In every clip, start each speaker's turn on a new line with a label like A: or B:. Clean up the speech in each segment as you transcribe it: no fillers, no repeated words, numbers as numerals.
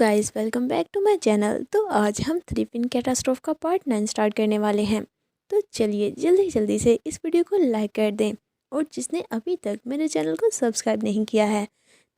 A: Guys, welcome back to my channel. तो आज हम 3 पिन कैटास्ट्रोफ का पार्ट 9 स्टार्ट करने वाले हैं। तो चलिए जल्दी जल्दी से इस वीडियो को लाइक कर दें, और जिसने अभी तक मेरे चैनल को सब्सक्राइब नहीं किया है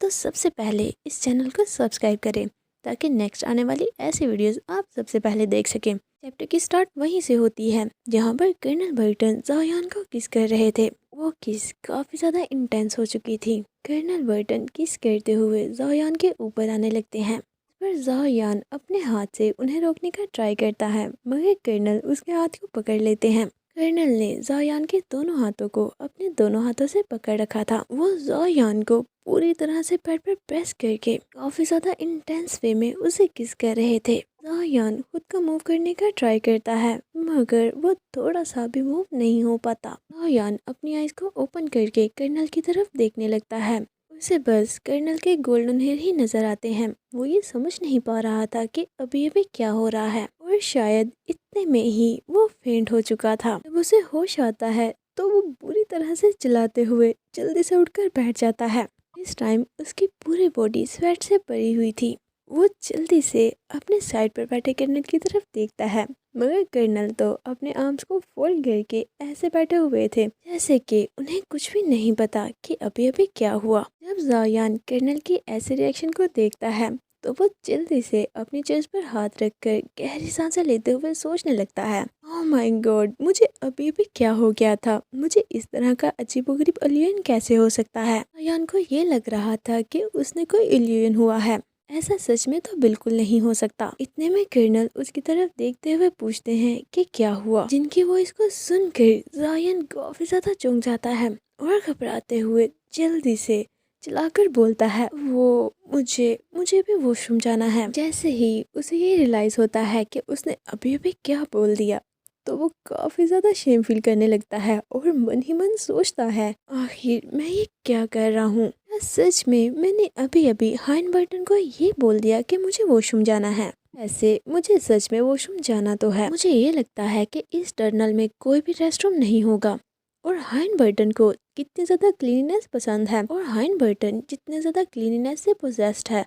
A: तो सबसे पहले इस चैनल को सब्सक्राइब करें, ताकि नेक्स्ट आने वाली ऐसी वीडियोस आप सबसे पहले देख सकें। चैप्टर की स्टार्ट वहीं से होती है जहाँ पर कर्नल बर्टन ज़ायान को किस कर रहे थे। वो किस काफ़ी ज़्यादा इंटेंस हो चुकी थी। कर्नल बर्टन किस करते हुए ज़ायान के ऊपर आने लगते हैं, पर ज़ायान अपने हाथ से उन्हें रोकने का ट्राई करता है, मगर कर्नल उसके हाथ को पकड़ लेते हैं। कर्नल ने ज़ायान के दोनों हाथों को अपने दोनों हाथों से पकड़ रखा था। वो ज़ायान को पूरी तरह से पैर पर प्रेस करके काफ़ी ज़्यादा इंटेंस वे में उसे किस कर रहे थे। ज़ायान खुद को मूव करने का ट्राई करता है, मगर वो थोड़ा सा भी मूव नहीं हो पाता। ज़ायान अपनी आइज़ को ओपन करके कर्नल की तरफ देखने लगता है। उसे बस कर्नल के गोल्डन हेयर ही नजर आते हैं। वो ये समझ नहीं पा रहा था कि अभी अभी क्या हो रहा है, और शायद इतने में ही वो फेंट हो चुका था। जब उसे होश आता है तो वो बुरी तरह से चिल्लाते हुए जल्दी से उठकर बैठ जाता है। इस टाइम उसकी पूरी बॉडी स्वेट से भरी हुई थी। वो जल्दी से अपने साइड पर बैठे कर्नल की तरफ देखता है, मगर कर्नल तो अपने आर्म्स को फोल्ड करके ऐसे बैठे हुए थे जैसे कि उन्हें कुछ भी नहीं पता कि अभी अभी क्या हुआ। जब ज़ायान कर्नल की ऐसे रिएक्शन को देखता है तो वो जल्दी से अपनी चेस्ट पर हाथ रखकर गहरी सांसें लेते हुए सोचने लगता है, ओह माय गॉड, मुझे अभी अभी क्या हो गया था। मुझे इस तरह का अजीबोगरीब इल्यूजन कैसे हो सकता है। ज़ायान को ये लग रहा था कि उसने कोई इल्यूजन हुआ है। ऐसा सच में तो बिल्कुल नहीं हो सकता। इतने में कर्नल उसकी तरफ देखते हुए पूछते हैं कि क्या हुआ। जिनकी वॉइस को सुनकर ज़ायान काफी ज्यादा चौंक जाता है और घबराते हुए जल्दी से चिल्लाकर बोलता है, वो मुझे मुझे भी वॉशरूम जाना है। जैसे ही उसे ये रियलाइज होता है कि उसने अभी अभी क्या बोल दिया, तो वो काफी ज्यादा शेम फील करने लगता है और मन ही मन सोचता है, आखिर मैं ये क्या कर रहा हूँ। क्या सच में मैंने अभी अभी हाइन बर्टन को ये बोल दिया कि मुझे वॉशरूम जाना है। ऐसे मुझे सच में वॉशरूम जाना तो है। मुझे ये लगता है कि इस टनल में कोई भी रेस्टरूम नहीं होगा, और हाइन बर्टन को कितनी ज़्यादा क्लीननेस पसंद है, और हाइन बर्टन जितने ज़्यादा क्लीननेस से पोजेस्ड है,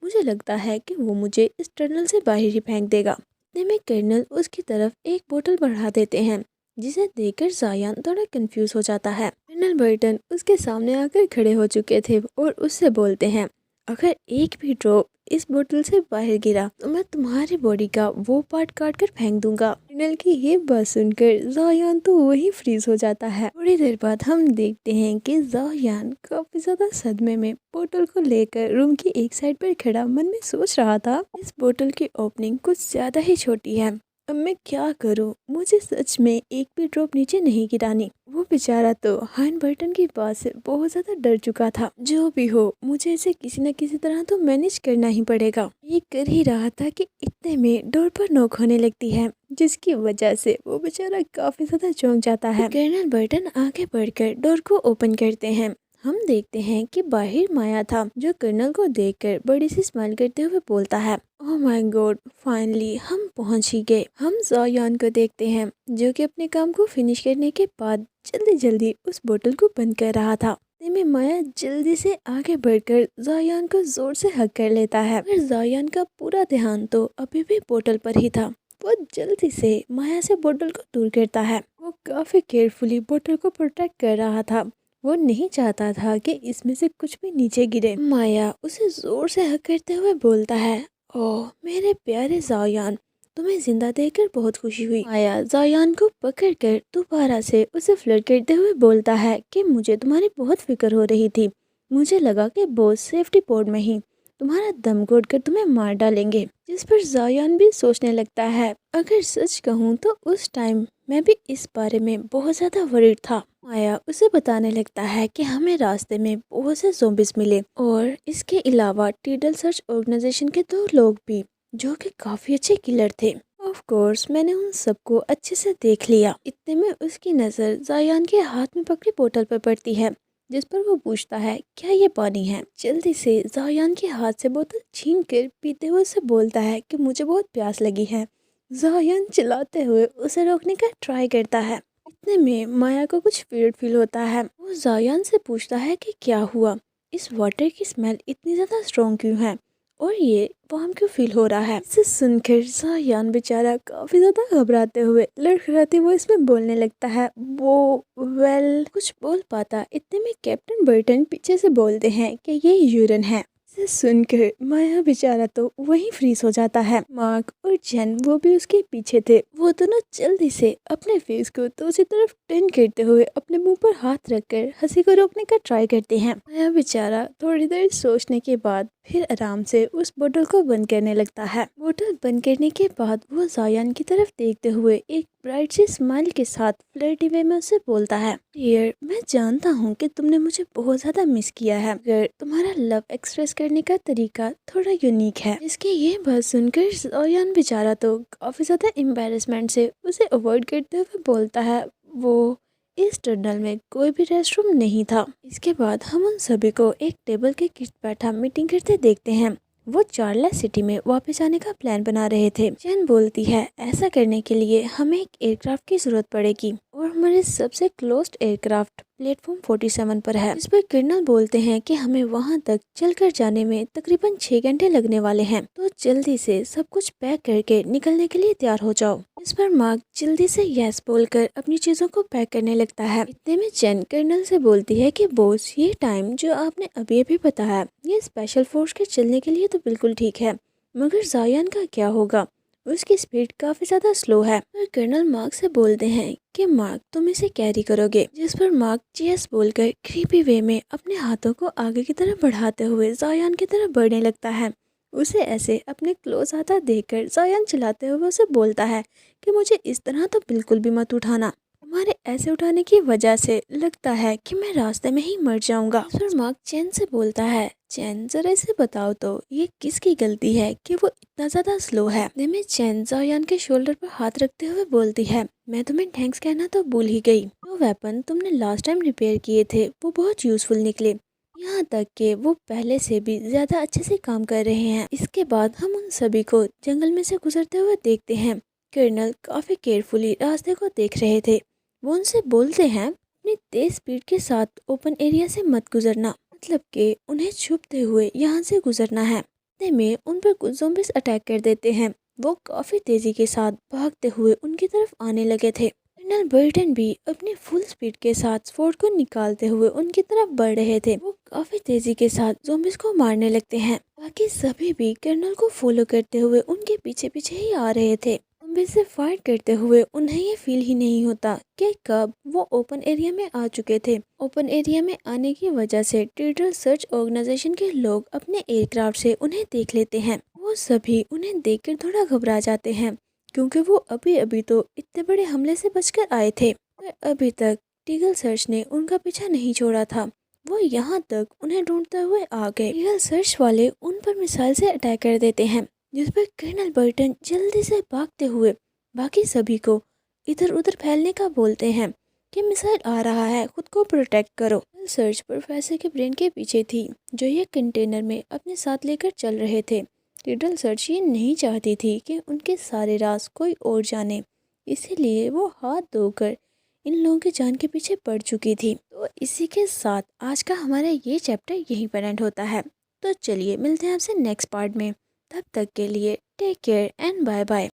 A: मुझे लगता है कि वो मुझे इस टनल से बाहर ही फेंक देगा। इतने में कर्नल उसकी तरफ एक बोतल बढ़ा देते हैं, जिसे देखकर ज़ायान थोड़ा कंफ्यूज हो जाता है। कर्नल बर्टन उसके सामने आकर खड़े हो चुके थे और उससे बोलते हैं, अगर एक भी ड्रॉप इस बोतल से बाहर गिरा तो मैं तुम्हारी बॉडी का वो पार्ट काट कर फेंक दूंगा। कर्नल की ये बात सुनकर ज़ायान तो वही फ्रीज हो जाता है। थोड़ी देर बाद हम देखते हैं कि ज़ायान काफी ज्यादा सदमे में बोतल को लेकर रूम की एक साइड पर खड़ा मन में सोच रहा था, इस बोतल की ओपनिंग कुछ ज्यादा ही छोटी है, अब मैं क्या करूं। मुझे सच में एक भी ड्रॉप नीचे नहीं गिरानी। वो बेचारा तो हाइन बर्टन की बात से बहुत ज्यादा डर चुका था। जो भी हो, मुझे इसे किसी न किसी तरह तो मैनेज करना ही पड़ेगा। ये कर ही रहा था कि इतने में डोर पर नॉक होने लगती है, जिसकी वजह से वो बेचारा काफी ज्यादा चौंक जाता है। कर्नल बर्टन आगे बढ़कर डोर को ओपन करते हैं। हम देखते हैं कि बाहर माया था, जो कर्नल को देखकर बड़ी सी स्माइल करते हुए बोलता है, ओह माय गॉड, फाइनली हम पहुंच ही गए। हम ज़ायान को देखते हैं, जो कि अपने काम को फिनिश करने के बाद जल्दी जल्दी उस बोतल को बंद कर रहा था। में माया जल्दी से आगे बढ़कर ज़ायान को जोर से हग कर लेता है, पर ज़ायान का पूरा ध्यान तो अभी भी बोतल पर ही था। वो जल्दी से माया से बोतल को दूर करता है। वो काफी केयरफुली बोतल को प्रोटेक्ट कर रहा था। वो नहीं चाहता था कि इसमें से कुछ भी नीचे गिरे। माया उसे जोर से हग करते हुए बोलता है, ओह मेरे प्यारे ज़ायान, तुम्हें जिंदा देखकर बहुत खुशी हुई। माया ज़ायान को पकड़कर दोबारा से उसे फ्लर्ट करते हुए बोलता है कि मुझे तुम्हारी बहुत फिक्र हो रही थी। मुझे लगा कि बॉस सेफ्टी पोर्ट में ही तुम्हारा दम घोट कर तुम्हें मार डालेंगे। जिस पर ज़ायान भी सोचने लगता है, अगर सच कहूँ तो उस टाइम मैं भी इस बारे में बहुत ज़्यादा वरीड था। माया उसे बताने लगता है कि हमें रास्ते में बहुत से ज़ॉम्बीज मिले, और इसके अलावा टीडल सर्च ऑर्गेनाइजेशन के 2 लोग भी, जो कि काफी अच्छे किलर थे। ऑफ कोर्स मैंने उन सबको अच्छे से देख लिया। इतने में उसकी नज़र ज़ायान के हाथ में पकड़ी बोतल पर पड़ती है, जिस पर वो पूछता है, क्या ये पानी है। जल्दी से ज़ायान के हाथ से बोतल छीन कर पीते हुए उसे बोलता है कि मुझे बहुत प्यास लगी है। ज़ायान चिल्लाते हुए उसे रोकने का ट्राई करता है। इतने में माया को कुछ वियर्ड फील होता है। वो ज़ायान से पूछता है कि क्या हुआ, इस वाटर की स्मेल इतनी ज़्यादा स्ट्रॉन्ग क्यों है, और ये वार्म क्यों फील हो रहा है। इसे सुनकर जायान बेचारा काफी ज्यादा घबराते हुए लड़खड़ाते हुए इसमें बोलने लगता है। वो कुछ बोल पाता इतने में कैप्टन बर्टन पीछे से बोलते हैं कि ये यूरिन है। इसे सुनकर माया बेचारा तो वहीं फ्रीज हो जाता है। मार्क और जेन वो भी उसके पीछे थे। वो दोनों जल्दी से अपने फेस को दूसरी तरफ टर्न करते हुए अपने मुंह पर हाथ रखकर हंसी को रोकने का ट्राई करते हैं। माया बेचारा थोड़ी देर सोचने के बाद फिर आराम से उस बोतल को बंद करने लगता है। बोतल बंद करने के बाद वो जायान की तरफ देखते हुए एक ब्राइट सी स्माइल के साथ फ्लर्टी वे में उसे बोलता है, डियर, मैं जानता हूँ कि तुमने मुझे बहुत ज्यादा मिस किया है, मगर तुम्हारा लव एक्सप्रेस करने का तरीका थोड़ा यूनिक है। इसकी ये बात सुनकर जायान बेचारा तो काफी ज्यादा एम्बेरसमेंट से उसे अवॉइड करते हुए बोलता है, वो इस टनल में कोई भी रेस्टरूम नहीं था। इसके बाद हम उन सभी को एक टेबल के गिर्द बैठा मीटिंग करते देखते हैं। वो चार्लेस सिटी में वापस आने का प्लान बना रहे थे। जेन बोलती है, ऐसा करने के लिए हमें एक एयरक्राफ्ट की जरूरत पड़ेगी और हमारे सबसे क्लोज्ड एयरक्राफ्ट प्लेटफॉर्म 47 पर है। इस पर कर्नल बोलते हैं कि हमें वहां तक चलकर जाने में तकरीबन 6 घंटे लगने वाले हैं, तो जल्दी से सब कुछ पैक करके निकलने के लिए तैयार हो जाओ। इस पर मार्क जल्दी से यस बोलकर अपनी चीजों को पैक करने लगता है। इतने में जेन कर्नल से बोलती है कि बॉस, ये टाइम जो आपने अभी अभी बताया ये स्पेशल फोर्स के चलने के लिए तो बिल्कुल ठीक है, मगर जायान का क्या होगा, उसकी स्पीड काफी ज्यादा स्लो है। और कर्नल मार्क से बोलते हैं कि मार्क, तुम इसे कैरी करोगे। जिस पर मार्क चीयर्स बोलकर क्रीपी वे में अपने हाथों को आगे की तरफ बढ़ाते हुए जायान की तरफ बढ़ने लगता है। उसे ऐसे अपने क्लोज आता देखकर जायान चिल्लाते हुए उसे बोलता है कि मुझे इस तरह तो बिल्कुल भी मत उठाना, तुम्हारे ऐसे उठाने की वजह से लगता है कि मैं रास्ते में ही मर जाऊंगा। इस पर मार्क चैन से बोलता है, चैन, जरा इसे बताओ तो ये किसकी गलती है कि वो इतना ज्यादा स्लो है। में चैन जायान के शोल्डर पर हाथ रखते हुए बोलती है, मैं तुम्हें थैंक्स कहना तो भूल ही गई। जो वेपन तुमने लास्ट टाइम रिपेयर किए थे वो बहुत यूजफुल निकले, यहाँ तक कि वो पहले से भी ज्यादा अच्छे से काम कर रहे हैं। इसके बाद हम उन सभी को जंगल में से गुजरते हुए देखते हैं। कर्नल काफी केयरफुली रास्ते को देख रहे थे। वो उनसे बोलते हैं, अपनी तेज स्पीड के साथ ओपन एरिया से मत गुजरना, मतलब कि उन्हें छुपते हुए यहाँ से गुजरना है। इतने में उन पर कुछ ज़ॉम्बीज अटैक कर देते हैं। वो काफी तेजी के साथ भागते हुए उनकी तरफ आने लगे थे। कर्नल बर्टन भी अपनी फुल स्पीड के साथ स्वॉर्ड को निकालते हुए उनकी तरफ बढ़ रहे थे। वो काफी तेजी के साथ ज़ॉम्बीज को मारने लगते हैं। बाकी सभी भी कर्नल को फॉलो करते हुए उनके पीछे पीछे ही आ रहे थे। ज़ॉम्बी से फाइट करते हुए उन्हें ये फील ही नहीं होता कि कब वो ओपन एरिया में आ चुके थे। ओपन एरिया में आने की वजह से टेरर सर्च ऑर्गेनाइजेशन के लोग अपने एयरक्राफ्ट से उन्हें देख लेते हैं। वो सभी उन्हें देखकर थोड़ा घबरा जाते हैं, क्योंकि वो अभी अभी तो इतने बड़े हमले से बचकर आए थे, पर अभी तक टीगल सर्च ने उनका पीछा नहीं छोड़ा था। वो यहाँ तक उन्हें ढूंढते हुए आ गए। टीगल सर्च वाले उन पर मिसाइल से अटैक कर देते हैं, जिस पर कर्नल बर्टन जल्दी से भागते हुए बाकी सभी को इधर उधर फैलने का बोलते हैं कि मिसाइल आ रहा है, खुद को प्रोटेक्ट करो। टीगल सर्च प्रोफेसर के ब्रेन के पीछे थी, जो ये कंटेनर में अपने साथ लेकर चल रहे थे। टीगल सर्च ये नहीं चाहती थी कि उनके सारे राज कोई और जाने, इसीलिए वो हाथ धोकर इन लोगों की जान के पीछे पड़ चुकी थी। तो इसी के साथ आज का हमारा ये चैप्टर यहीं पर एंड होता है। तो चलिए मिलते हैं आपसे नेक्स्ट पार्ट में। तब तक के लिए take care and bye bye.